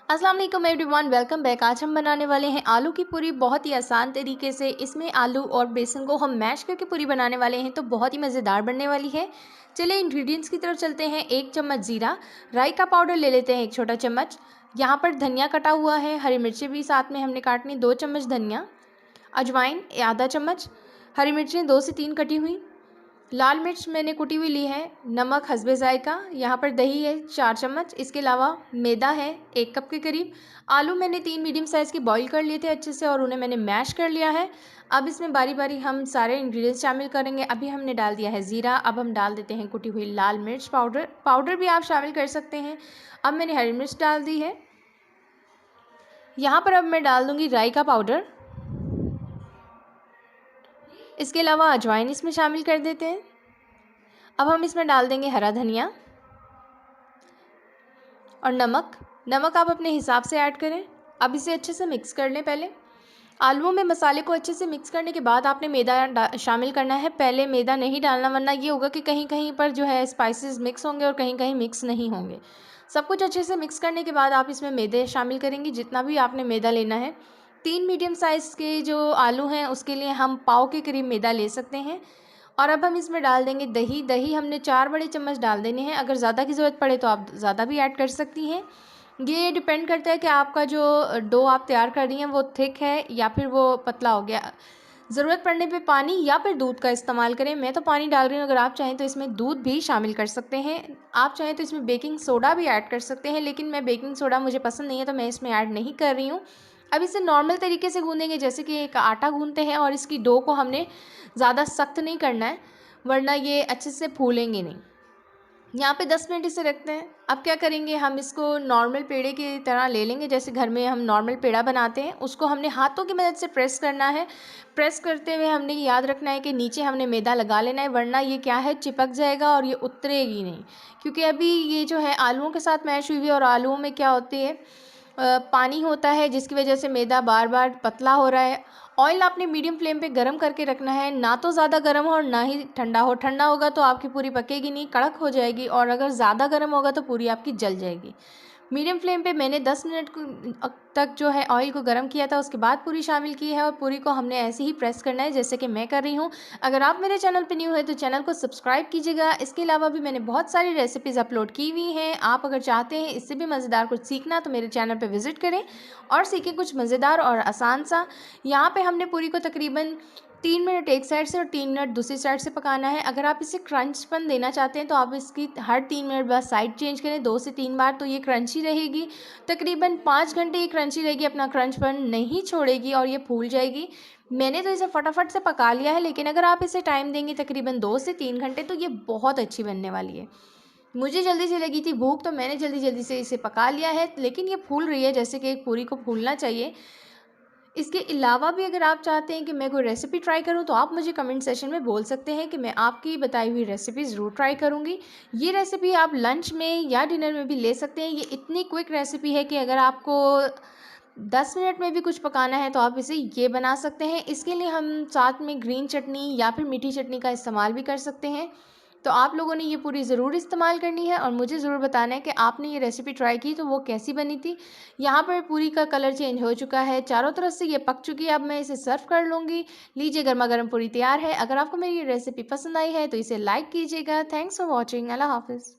अस्सलाम वालेकुम everyone, welcome back. आज हम बनाने वाले हैं आलू की पूरी बहुत ही आसान तरीके से। इसमें आलू और बेसन को हम मैश करके पूरी बनाने वाले हैं, तो बहुत ही मज़ेदार बनने वाली है। चलिए इंग्रेडिएंट्स की तरफ चलते हैं। 1 चम्मच ज़ीरा, राई का पाउडर ले लेते हैं 1 छोटा चम्मच। यहाँ पर धनिया कटा हुआ है, हरी मिर्ची भी साथ में हमने काटनी 2 चम्मच धनिया, अजवाइन आधा चम्मच, हरी मिर्चें 2 से 3 कटी हुई, लाल मिर्च मैंने कुटी हुई ली है, नमक हस्बे जायका, यहाँ पर दही है 4 चम्मच, इसके अलावा मैदा है 1 कप के करीब। आलू मैंने 3 मीडियम साइज़ के बॉईल कर लिए थे अच्छे से और उन्हें मैंने मैश कर लिया है। अब इसमें बारी बारी हम सारे इंग्रेडिएंट्स शामिल करेंगे। अभी हमने डाल दिया है ज़ीरा, अब हम डाल देते हैं कुटी हुई लाल मिर्च पाउडर, पाउडर भी आप शामिल कर सकते हैं। अब मैंने हरी मिर्च डाल दी है। यहाँ पर अब मैं डाल दूँगी राई का पाउडर, इसके अलावा अजवाइन इसमें शामिल कर देते हैं। अब हम इसमें डाल देंगे हरा धनिया और नमक आप अपने हिसाब से ऐड करें। अब इसे अच्छे से मिक्स कर लें। पहले आलूओं में मसाले को अच्छे से मिक्स करने के बाद आपने मैदा शामिल करना है। पहले मैदा नहीं डालना, वरना ये होगा कि कहीं कहीं पर जो है स्पाइसेस मिक्स होंगे और कहीं कहीं मिक्स नहीं होंगे। सब कुछ अच्छे से मिक्स करने के बाद आप इसमें मैदे शामिल करेंगी, जितना भी आपने मैदा लेना है। 3 मीडियम साइज़ के जो आलू हैं उसके लिए हम पाव के करीब मैदा ले सकते हैं। और अब हम इसमें डाल देंगे दही। दही हमने 4 बड़े चम्मच डाल देने हैं। अगर ज़्यादा की ज़रूरत पड़े तो आप ज़्यादा भी ऐड कर सकती हैं। ये डिपेंड करता है कि आपका जो डो आप तैयार कर रही हैं वो थिक है या फिर वो पतला हो गया। ज़रूरत पड़ने पे पानी या फिर दूध का इस्तेमाल करें। मैं तो पानी डाल रही हूँ, अगर आप चाहें तो इसमें दूध भी शामिल कर सकते हैं। आप चाहें तो इसमें बेकिंग सोडा भी ऐड कर सकते हैं, लेकिन मैं बेकिंग सोडा मुझे पसंद नहीं है तो मैं इसमें ऐड नहीं कर रही हूँ। अब इसे नॉर्मल तरीके से गूँधेंगे, जैसे कि एक आटा गूँधते हैं, और इसकी डो को हमने ज़्यादा सख्त नहीं करना है, वरना ये अच्छे से फूलेंगे नहीं। यहाँ पे 10 मिनट इसे रखते हैं। अब क्या करेंगे, हम इसको नॉर्मल पेड़े की तरह ले लेंगे, जैसे घर में हम नॉर्मल पेड़ा बनाते हैं। उसको हमने हाथों की मदद से प्रेस करना है। प्रेस करते हुए हमने याद रखना है कि नीचे हमने मैदा लगा लेना है, वरना ये क्या है चिपक जाएगा और ये उतरेगी नहीं। क्योंकि अभी ये जो है आलूओं के साथ मैश हुई हुई है और आलूओं में क्या होती है पानी होता है, जिसकी वजह से मैदा बार बार पतला हो रहा है। ऑयल आपने मीडियम फ्लेम पे गरम करके रखना है, ना तो ज़्यादा गरम हो और ना ही ठंडा हो। ठंडा होगा तो आपकी पूरी पकेगी नहीं, कड़क हो जाएगी, और अगर ज़्यादा गरम होगा तो पूरी आपकी जल जाएगी। मीडियम फ्लेम पे मैंने 10 मिनट तक जो है ऑयल को गर्म किया था, उसके बाद पूरी शामिल की है और पूरी को हमने ऐसे ही प्रेस करना है जैसे कि मैं कर रही हूँ। अगर आप मेरे चैनल पे न्यू है तो चैनल को सब्सक्राइब कीजिएगा। इसके अलावा भी मैंने बहुत सारी रेसिपीज़ अपलोड की हुई हैं। आप अगर चाहते हैं इससे भी मज़ेदार कुछ सीखना तो मेरे चैनल पर विज़िट करें और सीखें कुछ मज़ेदार और आसान सा। यहाँ पर हमने पूरी को तकरीबन 3 मिनट एक साइड से और 3 मिनट दूसरी साइड से पकाना है। अगर आप इसे क्रंचपन देना चाहते हैं तो आप इसकी हर 3 मिनट बाद साइड चेंज करें 2 से 3 बार, तो ये क्रंची रहेगी। तकरीबन 5 घंटे ये क्रंची रहेगी, अपना क्रंचपन नहीं छोड़ेगी और ये फूल जाएगी। मैंने तो इसे फटाफट से पका लिया है, लेकिन अगर आप इसे टाइम देंगी तकरीबन 2 से 3 घंटे तो ये बहुत अच्छी बनने वाली है। मुझे जल्दी से लगी थी भूख, तो मैंने जल्दी जल्दी से इसे पका लिया है, लेकिन ये फूल रही है जैसे कि एक पूरी को फूलना चाहिए। इसके अलावा भी अगर आप चाहते हैं कि मैं कोई रेसिपी ट्राई करूं तो आप मुझे कमेंट सेशन में बोल सकते हैं कि मैं आपकी बताई हुई रेसिपी ज़रूर ट्राई करूंगी। ये रेसिपी आप लंच में या डिनर में भी ले सकते हैं। ये इतनी क्विक रेसिपी है कि अगर आपको 10 मिनट में भी कुछ पकाना है तो आप इसे ये बना सकते हैं। इसके लिए हम साथ में ग्रीन चटनी या फिर मीठी चटनी का इस्तेमाल भी कर सकते हैं। तो आप लोगों ने ये पूरी ज़रूर इस्तेमाल करनी है और मुझे ज़रूर बताना है कि आपने ये रेसिपी ट्राई की तो वो कैसी बनी थी। यहाँ पर पूरी का कलर चेंज हो चुका है, चारों तरफ से ये पक चुकी है। अब मैं इसे सर्व कर लूँगी। लीजिए, गर्मा गर्म पूरी तैयार है। अगर आपको मेरी ये रेसिपी पसंद आई है तो इसे लाइक कीजिएगा। Thanks for watching. अल्लाह हाफ़िज़।